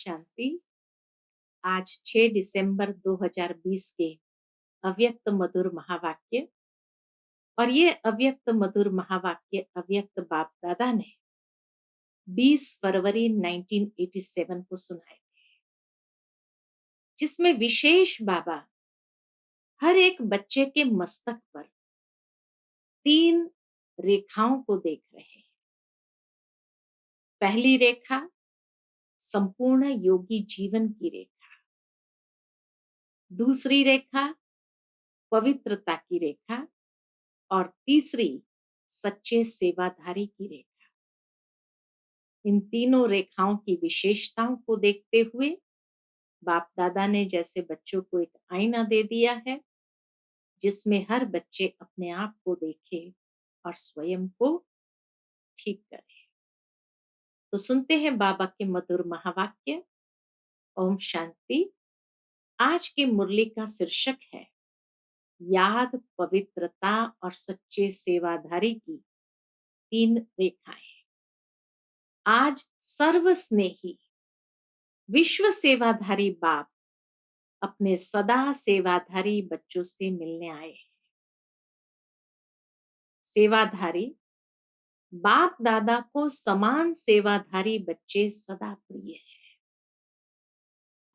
शांति। आज 6 दिसंबर 2020 के अव्यक्त मधुर महावाक्य। और ये अव्यक्त मधुर महावाक्य अव्यक्त बाप दादा ने 20 फरवरी 1987 को सुनाए थे, जिसमें विशेष बाबा हर एक बच्चे के मस्तक पर 3 रेखाओं को देख रहे हैं। पहली रेखा संपूर्ण योगी जीवन की रेखा, दूसरी रेखा पवित्रता की रेखा और तीसरी सच्चे सेवाधारी की रेखा। इन तीनों रेखाओं की विशेषताओं को देखते हुए बाप दादा ने जैसे बच्चों को एक आईना दे दिया है, जिसमें हर बच्चे अपने आप को देखे और स्वयं को ठीक करे। तो सुनते हैं बाबा के मधुर महावाक्य। ओम शांति। आज की मुरली का शीर्षक है याद, पवित्रता और सच्चे सेवाधारी की 3 रेखाएं। आज सर्व स्नेही विश्व सेवाधारी बाप अपने सदा सेवाधारी बच्चों से मिलने आए हैं। सेवाधारी बाप दादा को समान सेवाधारी बच्चे सदा प्रिय हैं।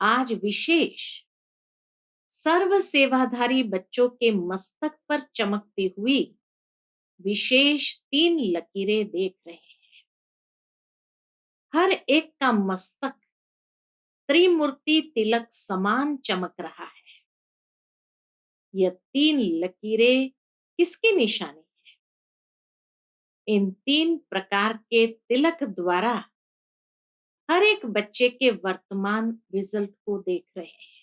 आज विशेष सर्व सेवाधारी बच्चों के मस्तक पर चमकती हुई विशेष 3 लकीरें देख रहे हैं। हर एक का मस्तक त्रिमूर्ति तिलक समान चमक रहा है। यह 3 लकीरें किसकी निशानी है? इन 3 प्रकार के तिलक द्वारा हर एक बच्चे के वर्तमान रिजल्ट को देख रहे हैं।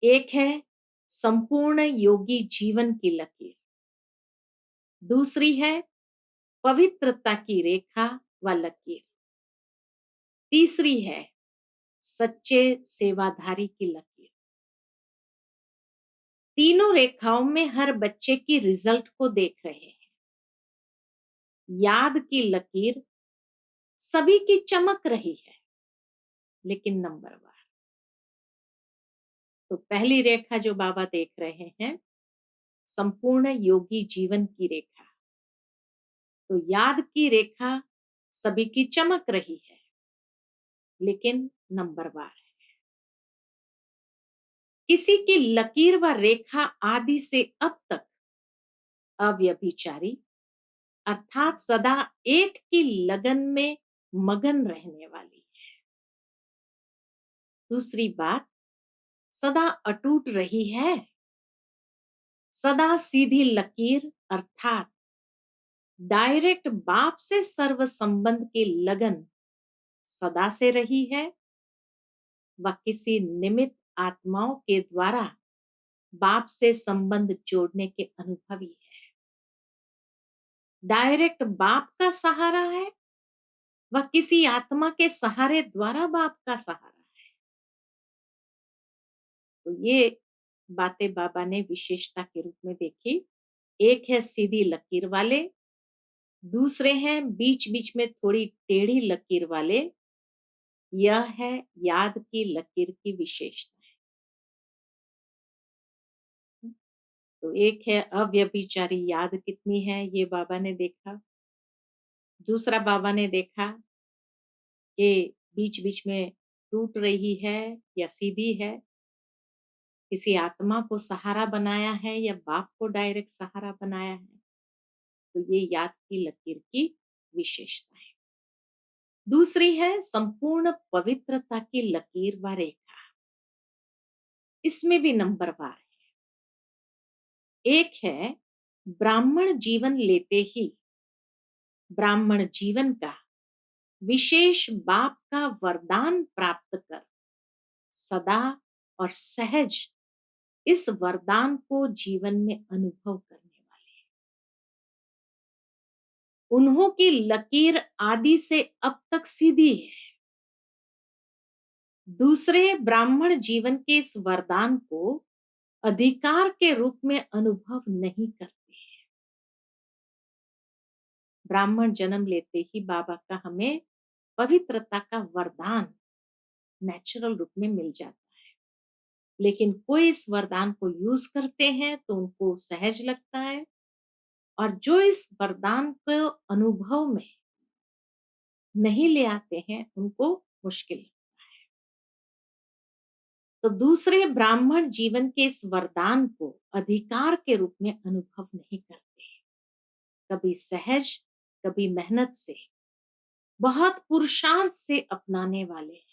एक है संपूर्ण योगी जीवन की लकीर, दूसरी है पवित्रता की रेखा व लकीर, तीसरी है सच्चे सेवाधारी की लकीर। तीनों रेखाओं में हर बच्चे की रिजल्ट को देख रहे हैं। याद की लकीर सभी की चमक रही है, लेकिन नंबरवार। तो पहली रेखा जो बाबा देख रहे हैं, संपूर्ण योगी जीवन की रेखा। तो याद की रेखा सभी की चमक रही है, लेकिन नंबरवार है। किसी की लकीर व रेखा आदि से अब तक अव्यभिचारी अर्थात सदा एक की लगन में मगन रहने वाली है। दूसरी बात, सदा अटूट रही है। सदा सीधी लकीर अर्थात डायरेक्ट बाप से सर्व संबंध की लगन सदा से रही है व किसी निमित्त आत्माओं के द्वारा बाप से संबंध जोड़ने के अनुभवी है। डायरेक्ट बाप का सहारा है व किसी आत्मा के सहारे द्वारा बाप का सहारा है। तो ये बातें बाबा ने विशेषता के रूप में देखी। एक है सीधी लकीर वाले, दूसरे हैं बीच बीच में थोड़ी टेढ़ी लकीर वाले। यह है याद की लकीर की विशेषता है। तो एक है अव्यभिचारी याद कितनी है, ये बाबा ने देखा। दूसरा बाबा ने देखा कि बीच बीच में टूट रही है या सीधी है, किसी आत्मा को सहारा बनाया है या बाप को डायरेक्ट सहारा बनाया है। तो ये याद की लकीर की विशेषता है। दूसरी है संपूर्ण पवित्रता की लकीर व रेखा। इसमें भी नंबरवार है। एक है ब्राह्मण जीवन लेते ही ब्राह्मण जीवन का विशेष बाप का वरदान प्राप्त कर सदा और सहज इस वरदान को जीवन में अनुभव करने वाले। उन्हों की लकीर आदि से अब तक सीधी है। दूसरे ब्राह्मण जीवन के इस वरदान को अधिकार के रूप में अनुभव नहीं करते हैं। ब्राह्मण जन्म लेते ही बाबा का हमें पवित्रता का वरदान नेचुरल रूप में मिल जाता है। लेकिन कोई इस वरदान को यूज करते हैं तो उनको सहज लगता है, और जो इस वरदान को अनुभव में नहीं ले आते हैं उनको मुश्किल है। तो दूसरे ब्राह्मण जीवन के इस वरदान को अधिकार के रूप में अनुभव नहीं करते, कभी सहज, कभी मेहनत से, बहुत पुरुषार्थ से अपनाने वाले हैं।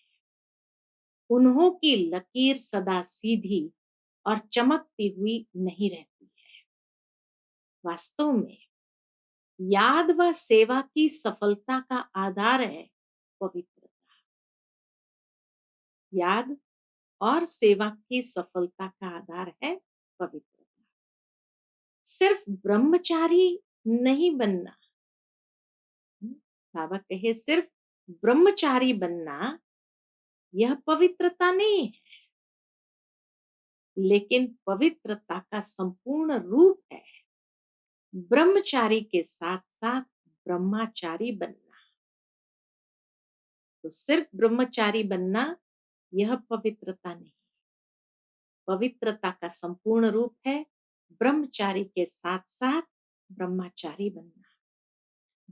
उन्हों की लकीर सदा सीधी और चमकती हुई नहीं रहती है। वास्तव में याद व सेवा की सफलता का आधार है पवित्रता। याद और सेवा की सफलता का आधार है पवित्रता। सिर्फ ब्रह्मचारी नहीं बनना, बाबा कहे सिर्फ ब्रह्मचारी बनना यह पवित्रता नहीं है, लेकिन पवित्रता का संपूर्ण रूप है ब्रह्मचारी के साथ साथ ब्रह्मचारी बनना। तो सिर्फ ब्रह्मचारी बनना यह पवित्रता नहीं, पवित्रता का संपूर्ण रूप है ब्रह्मचारी के साथ साथ ब्रह्मचारी बनना।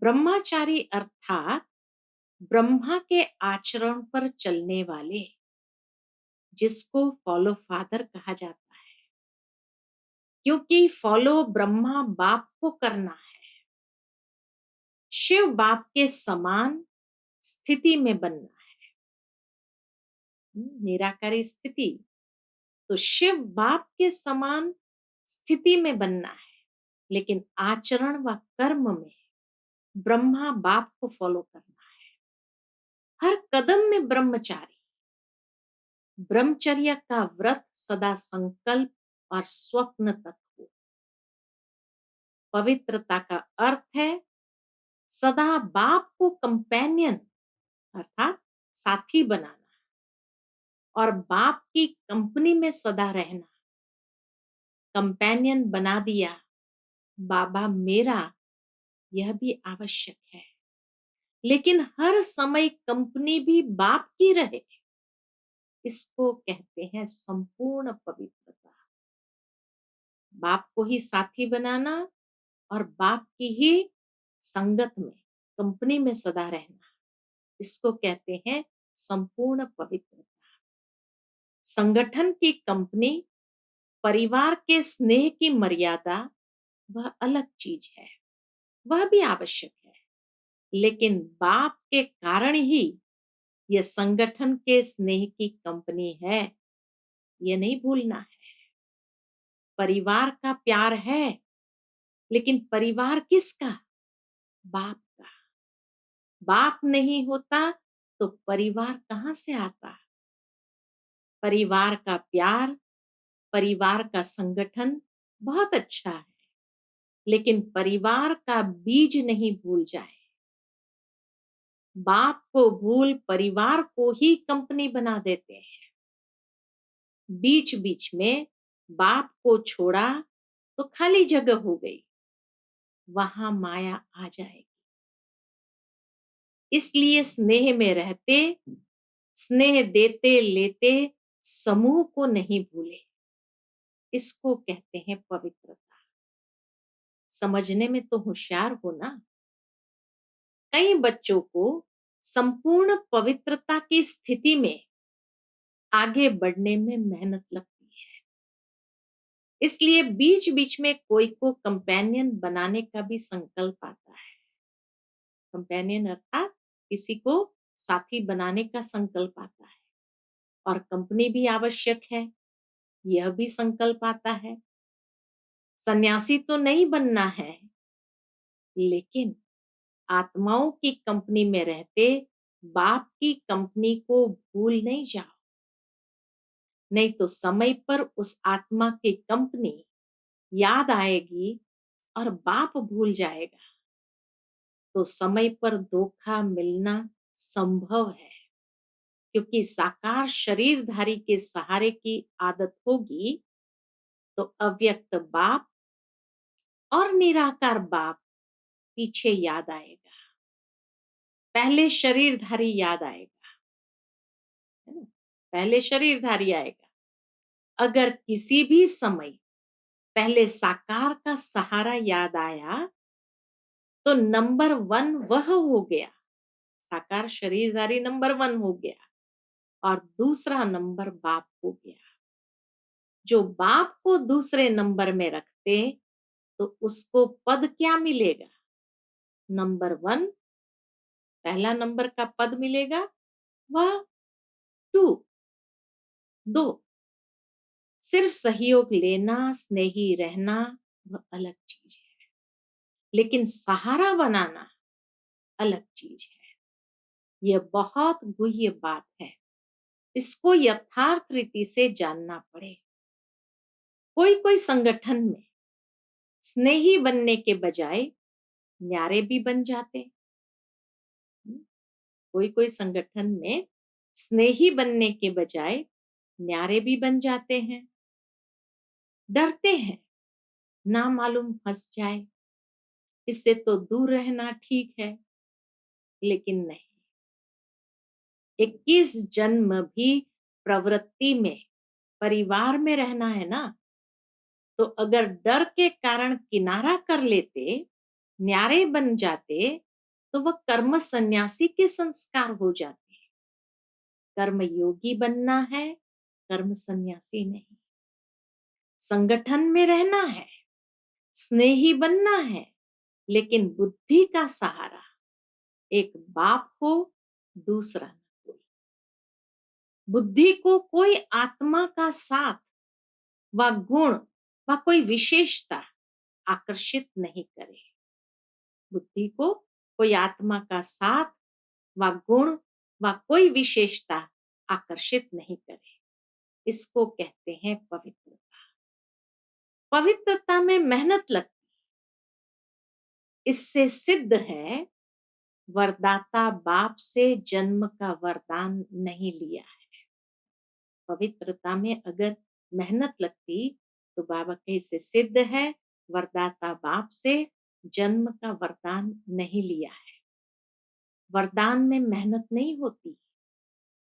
ब्रह्मचारी अर्थात ब्रह्मा के आचरण पर चलने वाले, जिसको फॉलो फादर कहा जाता है, क्योंकि फॉलो ब्रह्मा बाप को करना है। शिव बाप के समान स्थिति में बनना है, निराकारी स्थिति। तो शिव बाप के समान स्थिति में बनना है, लेकिन आचरण व कर्म में ब्रह्मा बाप को फॉलो करना है। हर कदम में ब्रह्मचारी, ब्रह्मचर्य का व्रत सदा संकल्प और स्वप्न तक हो। पवित्रता का अर्थ है सदा बाप को कंपेनियन अर्थात साथी बनाना, और बाप की कंपनी में सदा रहना। कंपेनियन बना दिया बाबा मेरा, यह भी आवश्यक है, लेकिन हर समय कंपनी भी बाप की रहे, इसको कहते हैं संपूर्ण पवित्रता। बाप को ही साथी बनाना और बाप की ही संगत में, कंपनी में सदा रहना, इसको कहते हैं संपूर्ण पवित्रता। संगठन की कंपनी, परिवार के स्नेह की मर्यादा वह अलग चीज है, वह भी आवश्यक है, लेकिन बाप के कारण ही यह संगठन के स्नेह की कंपनी है, ये नहीं भूलना है। परिवार का प्यार है, लेकिन परिवार किसका? बाप का। बाप नहीं होता तो परिवार कहां से आता? परिवार का प्यार, परिवार का संगठन बहुत अच्छा है, लेकिन परिवार का बीज नहीं भूल जाए। बाप को भूल परिवार को ही कंपनी बना देते हैं। बीच बीच में बाप को छोड़ा तो खाली जगह हो गई, वहां माया आ जाएगी। इसलिए स्नेह में रहते, स्नेह देते लेते समूह को नहीं भूले, इसको कहते हैं पवित्रता। समझने में तो होशियार हो ना। कई बच्चों को संपूर्ण पवित्रता की स्थिति में आगे बढ़ने में मेहनत लगती है, इसलिए बीच बीच में कोई को कंपेनियन बनाने का भी संकल्प आता है। कंपेनियन अर्थात किसी को साथी बनाने का संकल्प आता है, और कंपनी भी आवश्यक है, यह भी संकल्प आता है। सन्यासी तो नहीं बनना है, लेकिन आत्माओं की कंपनी में रहते बाप की कंपनी को भूल नहीं जाओ, नहीं तो समय पर उस आत्मा की कंपनी याद आएगी और बाप भूल जाएगा, तो समय पर धोखा मिलना संभव है। क्योंकि साकार शरीरधारी के सहारे की आदत होगी, तो अव्यक्त बाप और निराकार बाप पीछे याद आएगा। पहले शरीरधारी याद आएगा, है ना? पहले शरीरधारी आएगा। अगर किसी भी समय पहले साकार का सहारा याद आया, तो नंबर 1 वह हो गया। साकार शरीरधारी नंबर 1 हो गया और दूसरा नंबर बाप हो गया। जो बाप को दूसरे नंबर में रखते, तो उसको पद क्या मिलेगा? नंबर 1, पहला नंबर का पद मिलेगा, वह 2, 2। सिर्फ सहयोग लेना, स्नेही रहना, वह अलग चीज है, लेकिन सहारा बनाना अलग चीज है। यह बहुत गुह्य बात है, इसको यथार्थ रीति से जानना पड़े। कोई कोई संगठन में स्नेही बनने के बजाय न्यारे भी बन जाते। कोई कोई संगठन में स्नेही बनने के बजाय न्यारे भी बन जाते हैं। डरते हैं, ना मालूम फंस जाए, इससे तो दूर रहना ठीक है। लेकिन नहीं, 21 जन्म भी प्रवृत्ति में, परिवार में रहना है ना। तो अगर डर के कारण किनारा कर लेते, न्यारे बन जाते, तो वह कर्म सन्यासी के संस्कार हो जाते। कर्म योगी बनना है, कर्म सन्यासी नहीं। संगठन में रहना है, स्नेही बनना है, लेकिन बुद्धि का सहारा एक बाप हो, दूसरा न कोई। बुद्धि को कोई आत्मा का साथ व गुण व कोई विशेषता आकर्षित नहीं करे। बुद्धि को कोई आत्मा का साथ व गुण व कोई विशेषता आकर्षित नहीं करे। इसको कहते हैं पवित्रता। पवित्रता में मेहनत लगती। इससे सिद्ध है, वरदाता बाप से जन्म का वरदान नहीं लिया है। पवित्रता में अगर मेहनत लगती, तो बाबा के से सिद्ध है, वरदाता बाप से जन्म का वरदान नहीं लिया है। वरदान में मेहनत नहीं होती।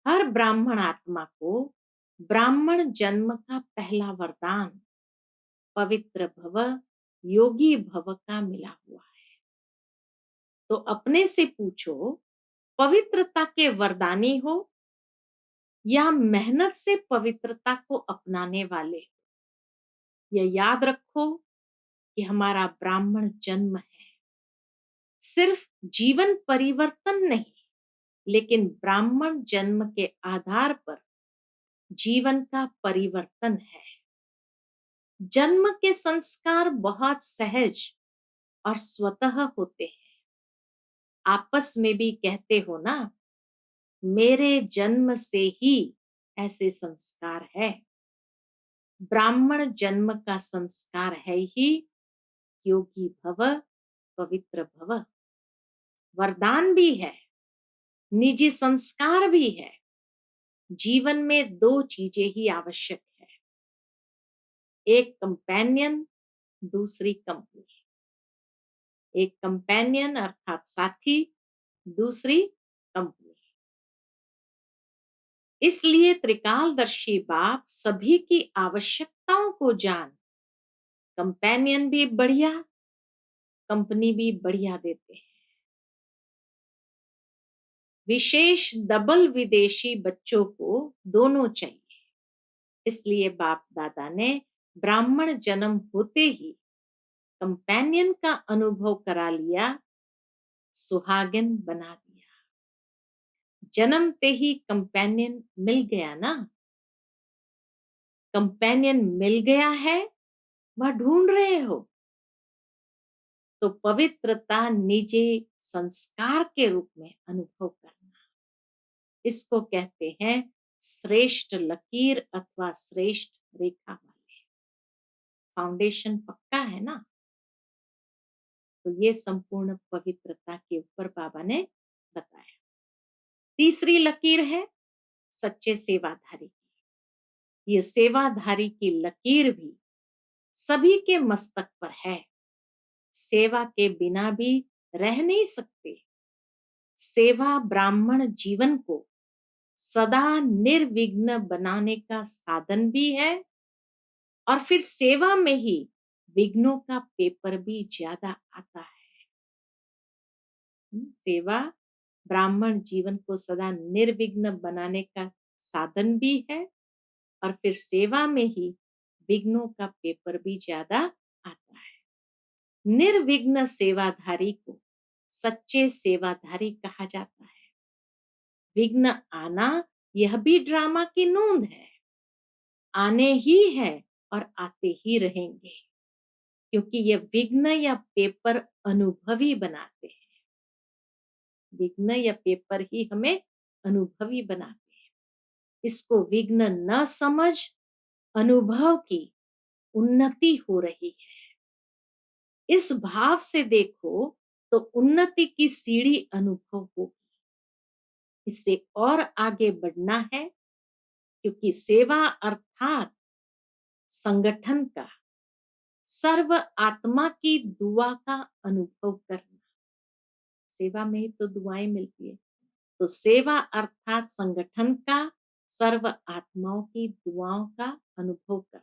हर ब्राह्मण आत्मा को ब्राह्मण जन्म का पहला वरदान पवित्र भव, योगी भव का मिला हुआ है। तो अपने से पूछो, पवित्रता के वरदानी हो या मेहनत से पवित्रता को अपनाने वाले हो? यह याद रखो कि हमारा ब्राह्मण जन्म है, सिर्फ जीवन परिवर्तन नहीं, लेकिन ब्राह्मण जन्म के आधार पर जीवन का परिवर्तन है। जन्म के संस्कार बहुत सहज और स्वतः होते हैं। आपस में भी कहते हो ना, मेरे जन्म से ही ऐसे संस्कार है। ब्राह्मण जन्म का संस्कार है ही योगी भव, पवित्र भव। वरदान भी है, निजी संस्कार भी है। जीवन में 2 चीजें ही आवश्यक है, एक कंपेनियन, दूसरी कंपनी। एक कंपेनियन अर्थात साथी, दूसरी कंपनी। इसलिए त्रिकालदर्शी बाप सभी की आवश्यकताओं को जान कंपेनियन भी बढ़िया, कंपनी भी बढ़िया देते हैं। विशेष डबल विदेशी बच्चों को दोनों चाहिए। इसलिए बाप दादा ने ब्राह्मण जन्म होते ही कंपेनियन का अनुभव करा लिया, सुहागिन बना दिया। जन्मते ही कंपेनियन मिल गया ना। कंपेनियन मिल गया है, वह ढूंढ रहे हो, तो पवित्रता निजी संस्कार के रूप में अनुभव करना। इसको कहते हैं श्रेष्ठ लकीर अथवा श्रेष्ठ रेखा वाले। फाउंडेशन पक्का है ना। तो ये संपूर्ण पवित्रता के ऊपर बाबा ने बताया। तीसरी लकीर है सच्चे सेवाधारी की। ये सेवाधारी की लकीर भी सभी के मस्तक पर है। सेवा के बिना भी रह नहीं सकते। सेवा ब्राह्मण जीवन को सदा निर्विघ्न बनाने का साधन भी है और फिर सेवा में ही विघ्नों का पेपर भी ज्यादा आता है। सेवा ब्राह्मण जीवन को सदा निर्विघ्न बनाने का साधन भी है और फिर सेवा में ही विघ्नों का पेपर भी ज्यादा आता है। निर्विघ्न सेवाधारी को सच्चे सेवाधारी कहा जाता है। विघ्न आना यह भी ड्रामा की नूंद है, आने ही है और आते ही रहेंगे, क्योंकि ये विघ्न या पेपर अनुभवी बनाते हैं। विघ्न या पेपर ही हमें अनुभवी बनाते हैं। इसको विघ्न न समझ अनुभव की उन्नति हो रही है। इस भाव से देखो तो उन्नति की सीढ़ी अनुभव होगी। इससे और आगे बढ़ना है, क्योंकि सेवा अर्थात संगठन का, सर्व आत्मा की दुआ का अनुभव करना। सेवा में ही तो दुआएं मिलती है। तो सेवा अर्थात संगठन का, सर्व आत्माओं की दुआओं का अनुभव करना।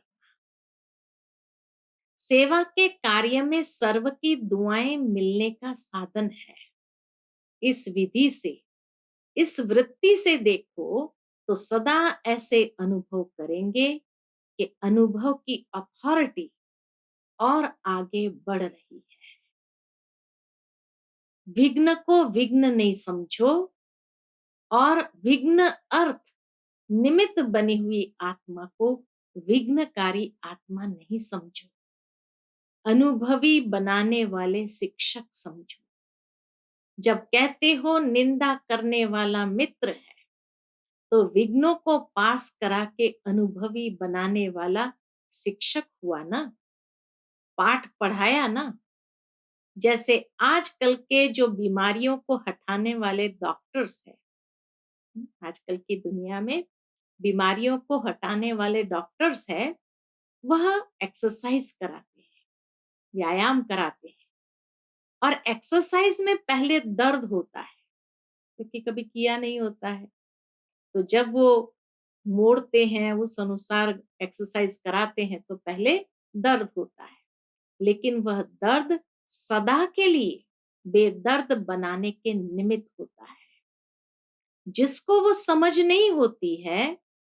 सेवा के कार्य में सर्व की दुआएं मिलने का साधन है। इस विधि से, इस वृत्ति से देखो तो सदा ऐसे अनुभव करेंगे कि अनुभव की अथॉरिटी और आगे बढ़ रही है। विघ्न को विघ्न नहीं समझो और विघ्न अर्थ निमित्त बनी हुई आत्मा को विघ्नकारी आत्मा नहीं समझो। अनुभवी बनाने वाले शिक्षक समझो। जब कहते हो निंदा करने वाला मित्र है, तो विघ्नों को पास करा के अनुभवी बनाने वाला शिक्षक हुआ ना, पाठ पढ़ाया ना। जैसे आजकल के जो बीमारियों को हटाने वाले डॉक्टर्स हैं, आजकल की दुनिया में बीमारियों को हटाने वाले डॉक्टर्स हैं, वह एक्सरसाइज कराते हैं, व्यायाम कराते हैं। और एक्सरसाइज में पहले दर्द होता है, क्योंकि कभी किया नहीं होता है। तो जब वो मोड़ते हैं, उस अनुसार एक्सरसाइज कराते हैं, तो पहले दर्द होता है, लेकिन वह दर्द सदा के लिए बेदर्द बनाने के निमित्त होता है। जिसको वो समझ नहीं होती है,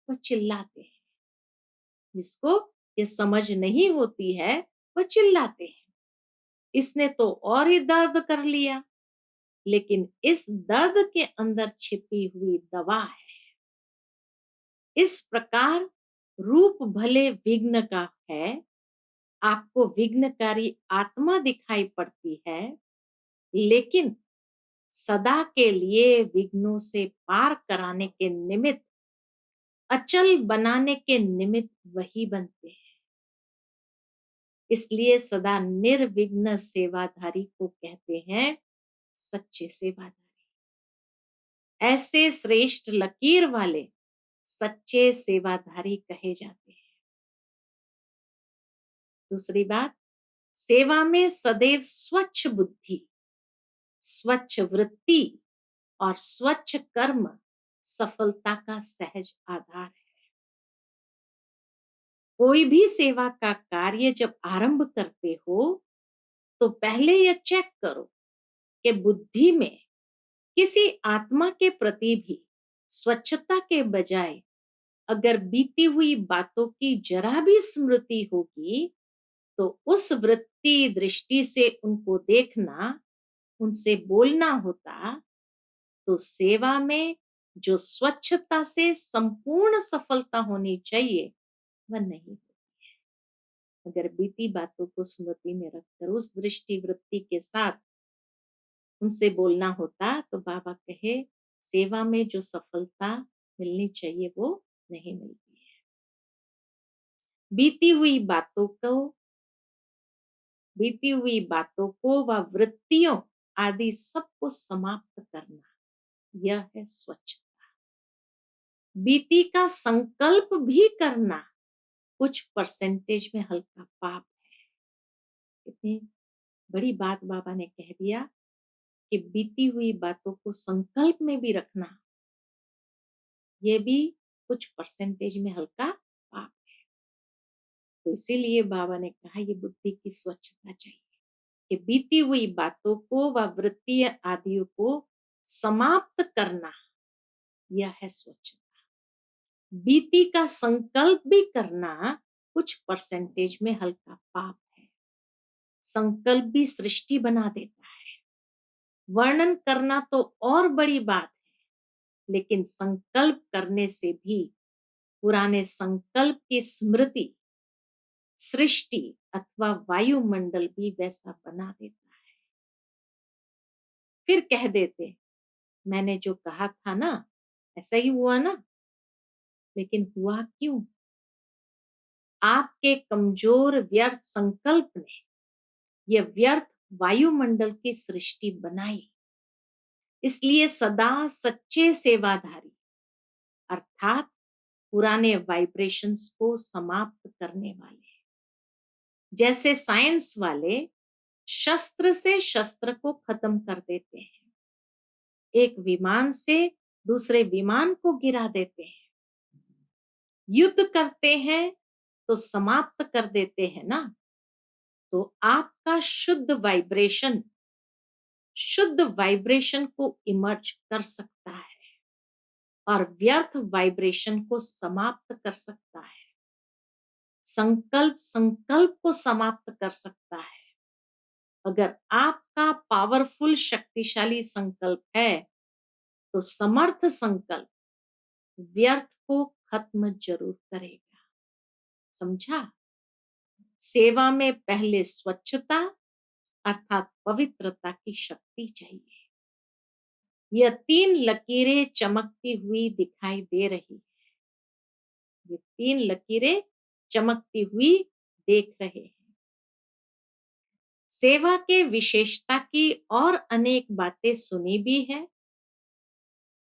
वह चिल्लाते हैं। जिसको ये समझ नहीं होती है, वह चिल्लाते हैं, इसने तो और ही दर्द कर लिया। लेकिन इस दर्द के अंदर छिपी हुई दवा है। इस प्रकार रूप भले विघ्न का है, आपको विघ्नकारी आत्मा दिखाई पड़ती है, लेकिन सदा के लिए विघ्नों से पार कराने के निमित्त, अचल बनाने के निमित्त वही बनते हैं। इसलिए सदा निर्विघ्न सेवाधारी को कहते हैं सच्चे सेवाधारी। ऐसे श्रेष्ठ लकीर वाले सच्चे सेवाधारी कहे जाते हैं। दूसरी बात, सेवा में सदैव स्वच्छ बुद्धि, स्वच्छ वृत्ति और स्वच्छ कर्म सफलता का सहज आधार है। कोई भी सेवा का कार्य जब आरंभ करते हो, तो पहले यह चेक करो कि बुद्धि में किसी आत्मा के प्रति भी स्वच्छता के बजाय अगर बीती हुई बातों की जरा भी स्मृति होगी, तो उस वृत्ति दृष्टि से उनको देखना, उनसे बोलना होता, तो सेवा में जो स्वच्छता से संपूर्ण सफलता होनी चाहिए, वह नहीं होती है। अगर बीती बातों को स्मृति में रखकर उस दृष्टि वृत्ति के साथ उनसे बोलना होता, तो बाबा कहे सेवा में जो सफलता मिलनी चाहिए वो नहीं मिलती है। बीती हुई बातों को व वृत्तियों आदि सबको समाप्त करना, यह है स्वच्छता। बीती का संकल्प भी करना कुछ परसेंटेज में हल्का पाप है। इतनी बड़ी बात बाबा ने कह दिया कि बीती हुई बातों को संकल्प में भी रखना, ये भी कुछ परसेंटेज में हल्का पाप है। तो इसीलिए बाबा ने कहा ये बुद्धि की स्वच्छता चाहिए कि बीती हुई बातों को व वृत्तीय आदियों को समाप्त करना, यह है स्वच्छता। बीती का संकल्प भी करना कुछ परसेंटेज में हल्का पाप है। संकल्प भी सृष्टि बना देता है। वर्णन करना तो और बड़ी बात है, लेकिन संकल्प करने से भी पुराने संकल्प की स्मृति सृष्टि अथवा वायुमंडल भी वैसा बना देता है। फिर कह देते मैंने जो कहा था ना, ऐसा ही हुआ ना, लेकिन हुआ क्यों? आपके कमजोर व्यर्थ संकल्प ने यह व्यर्थ वायुमंडल की सृष्टि बनाई। इसलिए सदा सच्चे सेवाधारी अर्थात पुराने वाइब्रेशंस को समाप्त करने वाले, जैसे साइंस वाले शस्त्र से शस्त्र को खत्म कर देते हैं, एक विमान से दूसरे विमान को गिरा देते हैं, युद्ध करते हैं तो समाप्त कर देते हैं ना। तो आपका शुद्ध वाइब्रेशन को इमर्ज कर सकता है और व्यर्थ वाइब्रेशन को समाप्त कर सकता है। संकल्प संकल्प को समाप्त कर सकता है। अगर आपका पावरफुल शक्तिशाली संकल्प है तो समर्थ संकल्प व्यर्थ को खत्म जरूर करेगा। समझा? सेवा में पहले स्वच्छता अर्थात पवित्रता की शक्ति चाहिए। यह 3 लकीरें चमकती हुई दिखाई दे रही है। ये 3 लकीरें चमकती हुई देख रहे हैं। सेवा के विशेषता की और अनेक बातें सुनी भी है।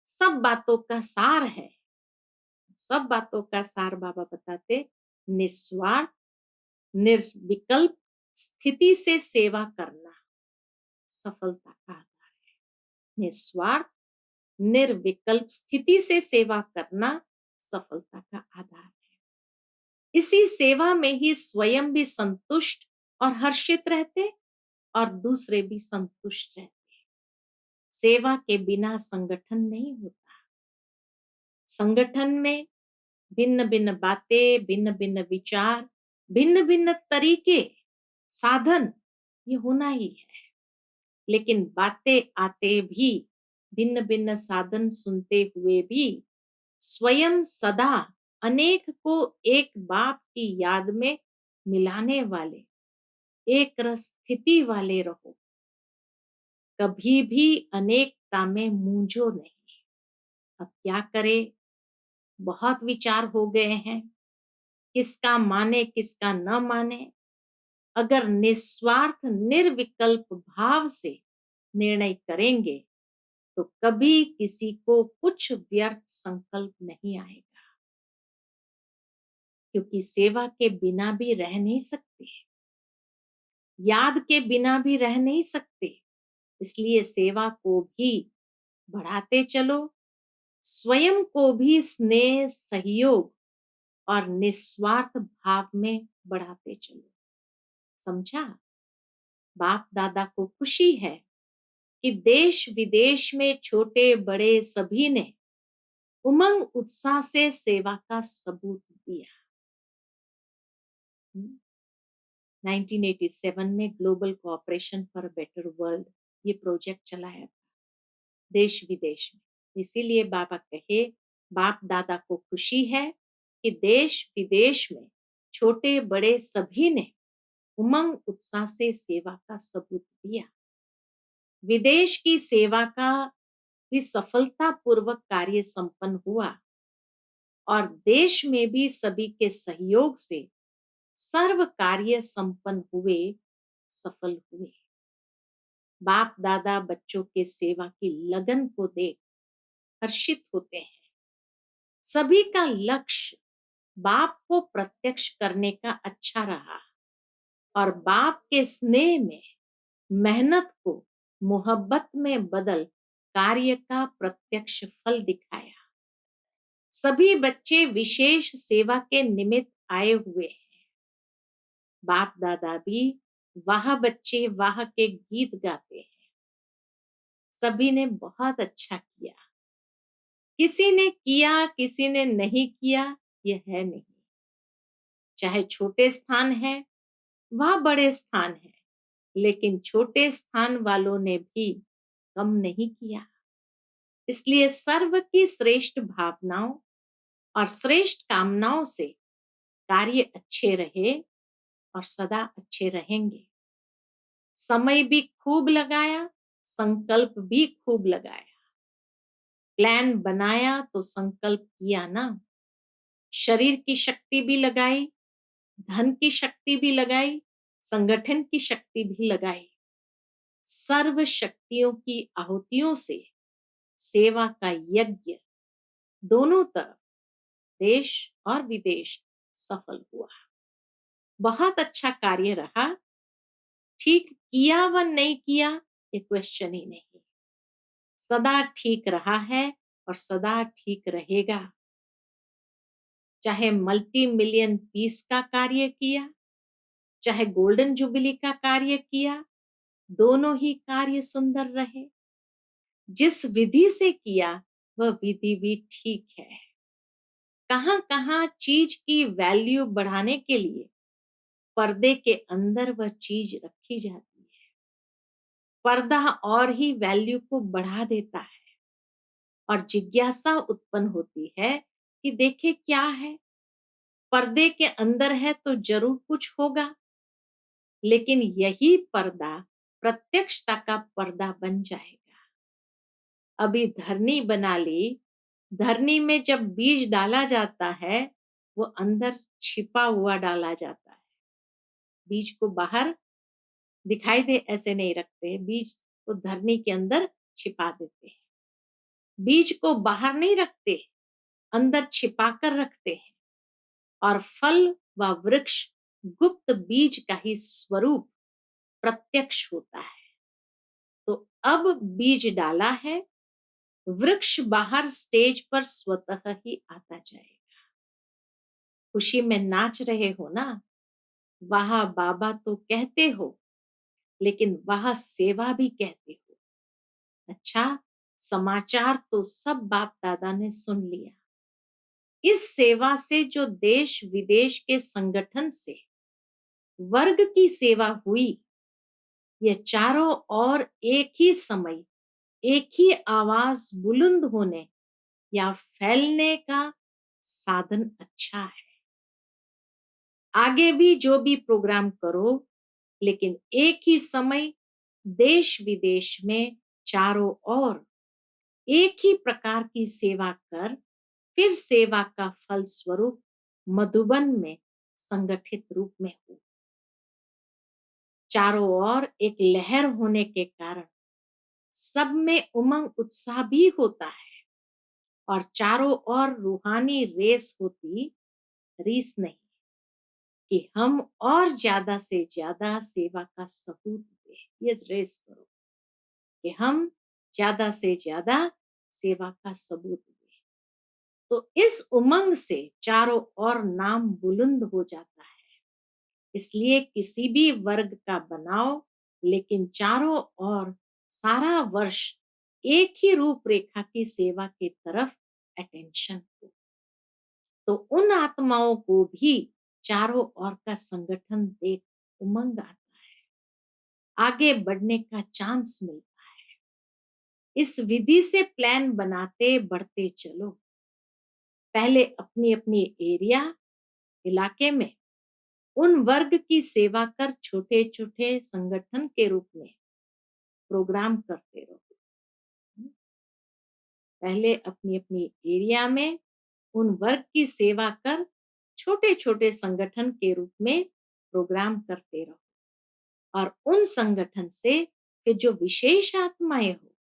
सब बातों का सार है। सब बातों का सार बाबा बताते निस्वार्थ निर्विकल्प स्थिति से सेवा करना सफलता का आधार है। निस्वार्थ निर्विकल्प स्थिति से सेवा करना सफलता का आधार है। इसी सेवा में ही स्वयं भी संतुष्ट और हर्षित रहते और दूसरे भी संतुष्ट रहते। सेवा के बिना संगठन नहीं होता। संगठन में भिन्न भिन्न बातें, भिन्न भिन्न विचार, भिन्न भिन्न तरीके, साधन, ये होना ही है। लेकिन बातें आते भी भिन्न भिन्न साधन सुनते हुए भी स्वयं सदा अनेक को एक बाप की याद में मिलाने वाले एक रस स्थिति वाले रहो। कभी भी अनेकता में मूंझो नहीं। अब क्या करे, बहुत विचार हो गए हैं, किसका माने किसका न माने। अगर निस्वार्थ निर्विकल्प भाव से निर्णय करेंगे तो कभी किसी को कुछ व्यर्थ संकल्प नहीं आएगा, क्योंकि सेवा के बिना भी रह नहीं सकते, याद के बिना भी रह नहीं सकते। इसलिए सेवा को भी बढ़ाते चलो, स्वयं को भी स्नेह सहयोग और निस्वार्थ भाव में बढ़ाते चलो। समझा? बाप दादा को खुशी है कि देश विदेश में छोटे बड़े सभी ने उमंग उत्साह से सेवा का सबूत दिया। 1987 में global cooperation for better world ये प्रोजेक्ट चलाया था देश विदेश में। इसीलिए बाबा कहे बाप दादा को खुशी है कि देश विदेश में छोटे बड़े सभी ने उमंग उत्साह से सेवा का सबूत दिया। विदेश की सेवा का भी सफलता पूर्वक कार्य संपन्न हुआ और देश में भी सभी के सहयोग से सर्व कार्य संपन्न हुए, सफल हुए। बाप दादा बच्चों के सेवा की लगन को देख हर्षित होते हैं। सभी का लक्ष्य बाप को प्रत्यक्ष करने का अच्छा रहा और बाप के स्नेह में मेहनत को मोहब्बत में बदल कार्य का प्रत्यक्ष फल दिखाया। सभी बच्चे विशेष सेवा के निमित्त आए हुए हैं। बाप दादा भी वाह बच्चे वाह के गीत गाते हैं। सभी ने बहुत अच्छा किया। किसी ने किया, किसी ने नहीं किया, यह है नहीं। चाहे छोटे स्थान है, वह बड़े स्थान है, लेकिन छोटे स्थान वालों ने भी कम नहीं किया। इसलिए सर्व की श्रेष्ठ भावनाओं और श्रेष्ठ कामनाओं से कार्य अच्छे रहे और सदा अच्छे रहेंगे। समय भी खूब लगाया, संकल्प भी खूब लगाया। प्लान बनाया तो संकल्प किया ना। शरीर की शक्ति भी लगाई, धन की शक्ति भी लगाई, संगठन की शक्ति भी लगाई। सर्व शक्तियों की आहुतियों से सेवा का यज्ञ दोनों तरफ, देश और विदेश, सफल हुआ। बहुत अच्छा कार्य रहा। ठीक किया व नहीं किया, ये क्वेश्चन ही नहीं। सदा ठीक रहा है और सदा ठीक रहेगा। चाहे मल्टी मिलियन पीस का कार्य किया, चाहे गोल्डन जुबली का कार्य किया, दोनों ही कार्य सुंदर रहे। जिस विधि से किया वह विधि भी ठीक है। कहां कहां चीज की वैल्यू बढ़ाने के लिए पर्दे के अंदर वह चीज रखी जाती है। पर्दा और ही वैल्यू को बढ़ा देता है और जिज्ञासा उत्पन्न होती है कि देखे क्या है। पर्दे के अंदर है तो जरूर कुछ होगा, लेकिन यही पर्दा प्रत्यक्षता का पर्दा बन जाएगा। अभी धरनी बना ली, धरनी में जब बीज डाला जाता है वो अंदर छिपा हुआ डाला जाता है। बीज को बाहर दिखाई दे ऐसे नहीं रखते, बीज को धरनी के अंदर छिपा देते हैं। बीज को बाहर नहीं रखते, अंदर छिपा कर रखते हैं। और फल व वृक्ष गुप्त बीज का ही स्वरूप प्रत्यक्ष होता है। तो अब बीज डाला है, वृक्ष बाहर स्टेज पर स्वतः ही आता जाएगा। खुशी में नाच रहे हो ना, वाह बाबा तो कहते हो, लेकिन वाह सेवा भी कहते हो। अच्छा, समाचार तो सब बाप दादा ने सुन लिया। इस सेवा से जो देश विदेश के संगठन से वर्ग की सेवा हुई, यह चारों ओर एक ही समय, एक ही आवाज बुलंद होने या फैलने का साधन अच्छा है। आगे भी जो भी प्रोग्राम करो, लेकिन एक ही समय देश विदेश में चारों ओर एक ही प्रकार की सेवा कर, फिर सेवा का फल स्वरूप मधुबन में संगठित रूप में हो। चारों ओर एक लहर होने के कारण सब में उमंग उत्साह भी होता है और चारों ओर रूहानी रेस होती, रीस नहीं, कि हम और ज्यादा से ज्यादा सेवा का सबूत दें। ये रेस करो कि हम ज्यादा से ज्यादा सेवा का सबूत दें। तो इस उमंग से चारों ओर नाम बुलंद हो जाता है। इसलिए किसी भी वर्ग का बनाओ, लेकिन चारों ओर सारा वर्ष एक ही रूपरेखा की सेवा की तरफ अटेंशन हो, तो उन आत्माओं को भी चारों ओर का संगठन देख उमंग आता है, आगे बढ़ने का चांस मिलता है। इस विधि से प्लान बनाते बढ़ते चलो। पहले अपनी अपनी एरिया, इलाके में उन वर्ग की सेवा कर छोटे छोटे संगठन के रूप में प्रोग्राम करते रहो। पहले अपनी अपनी एरिया में उन वर्ग की सेवा कर छोटे छोटे संगठन के रूप में प्रोग्राम करते रहो और उन संगठन से फिर जो विशेष आत्माएं हो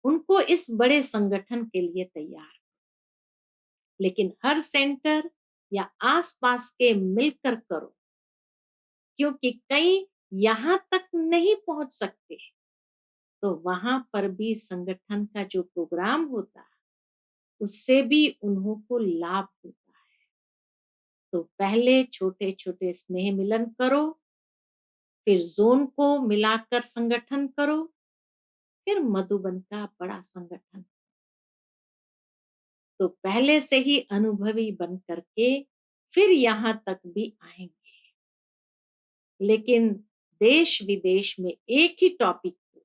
उनको इस बड़े संगठन के लिए तैयार। लेकिन हर सेंटर या आसपास के मिलकर करो, क्योंकि कई यहां तक नहीं पहुंच सकते। तो वहां पर भी संगठन का जो प्रोग्राम होता है उससे भी उन्हों को लाभ होता है। तो पहले छोटे छोटे स्नेह मिलन करो, फिर जोन को मिलाकर संगठन करो, फिर मधुबन का बड़ा संगठन। तो पहले से ही अनुभवी बन करके फिर यहाँ तक भी आएंगे। लेकिन देश विदेश में एक ही टॉपिक को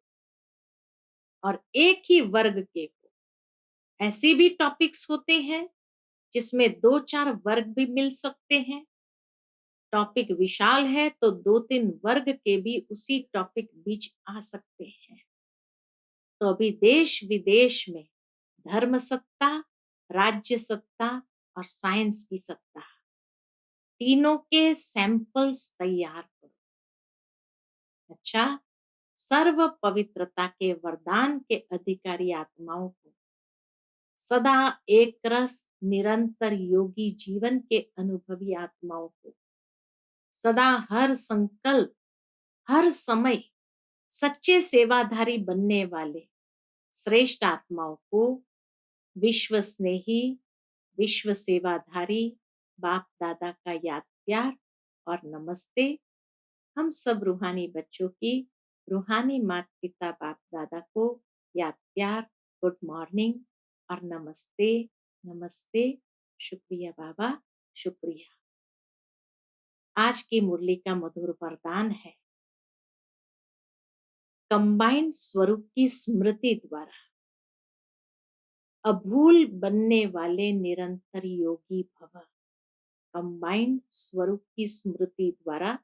और एक ही वर्ग के को, ऐसे भी टॉपिक्स होते हैं जिसमें 2-4 वर्ग भी मिल सकते हैं। टॉपिक विशाल है तो 2-3 वर्ग के भी उसी टॉपिक बीच आ सकते हैं। तो अभी देश विदेश में धर्म सत्ता, राज्य सत्ता और साइंस की सत्ता, तीनों के सैंपल्स तैयार करो। अच्छा, सर्व पवित्रता के वरदान के अधिकारी आत्माओं को, सदा एक रस निरंतर योगी जीवन के अनुभवी आत्माओं को, सदा हर संकल्प हर समय सच्चे सेवाधारी बनने वाले श्रेष्ठ आत्माओं को विश्व स्नेही, विश्व सेवाधारी बाप दादा का याद प्यार और नमस्ते। हम सब रूहानी बच्चों की रूहानी माता पिता बाप दादा को याद प्यार, गुड मॉर्निंग और नमस्ते। नमस्ते, शुक्रिया बाबा, शुक्रिया। आज की मुरली का मधुर वरदान है, कंबाइंड स्वरूप की स्मृति द्वारा अभूल बनने वाले निरंतर योगी भव। कंबाइंड स्वरूप की स्मृति द्वारा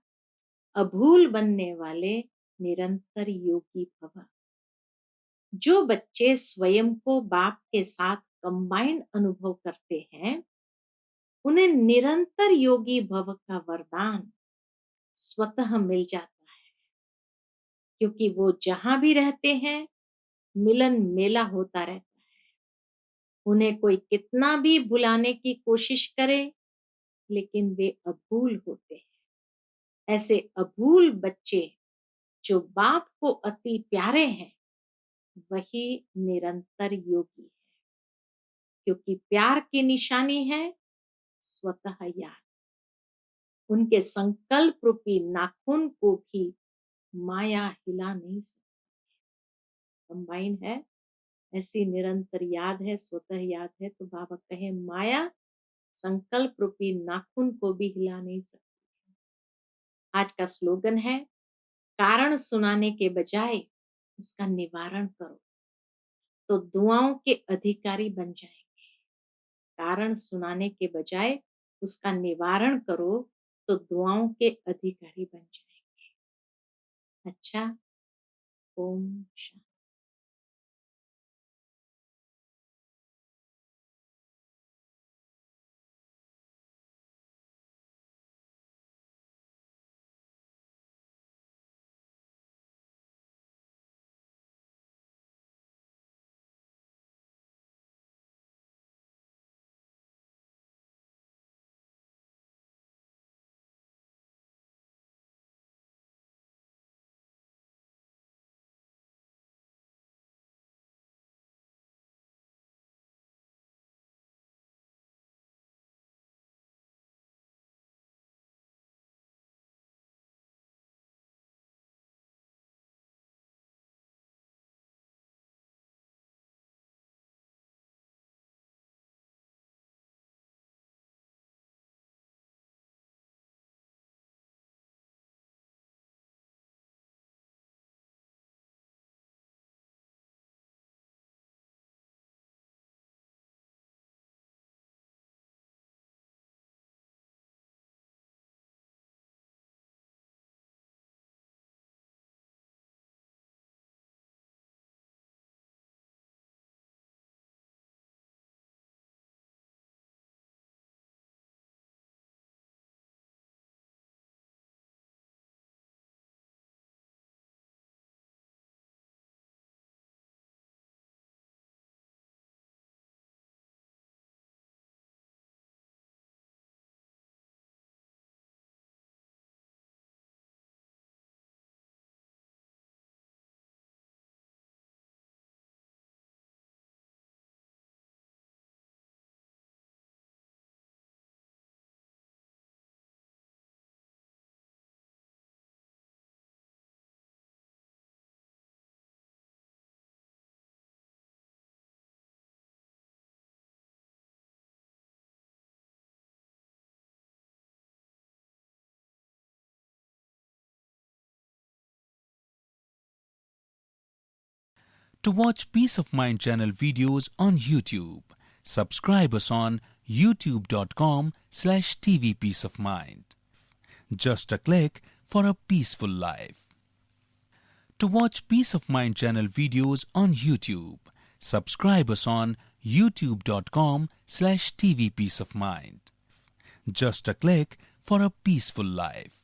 अभूल बनने वाले निरंतर योगी भव। जो बच्चे स्वयं को बाप के साथ कंबाइंड अनुभव करते हैं, उन्हें निरंतर योगी भव का वरदान स्वतः मिल जाता है, क्योंकि वो जहां भी रहते हैं मिलन मेला होता रहता है। उन्हें कोई कितना भी भुलाने की कोशिश करे, लेकिन वे अभूल होते हैं। ऐसे अभूल बच्चे जो बाप को अति प्यारे हैं, वही निरंतर योगी है, क्योंकि प्यार की निशानी है स्वतः याद। उनके संकल्प रूपी नाखून को भी माया हिला नहीं सकती। कंबाइन है, ऐसी निरंतर याद है, स्वतः याद है। तो बाबा कहे माया संकल्प रूपी नाखून को भी हिला नहीं सकती। आज का स्लोगन है, कारण सुनाने के बजाय उसका निवारण करो, तो दुआओं के अधिकारी बन जाएंगे। कारण सुनाने के बजाय उसका निवारण करो, तो दुआओं के अधिकारी बन जाएंगे। अच्छा, Om Shanti. To watch Peace of Mind channel videos on YouTube, subscribe us on youtube.com/TV Peace of Mind. Just a click for a peaceful life. To watch Peace of Mind channel videos on YouTube, subscribe us on youtube.com/TV Peace of Mind. Just a click for a peaceful life.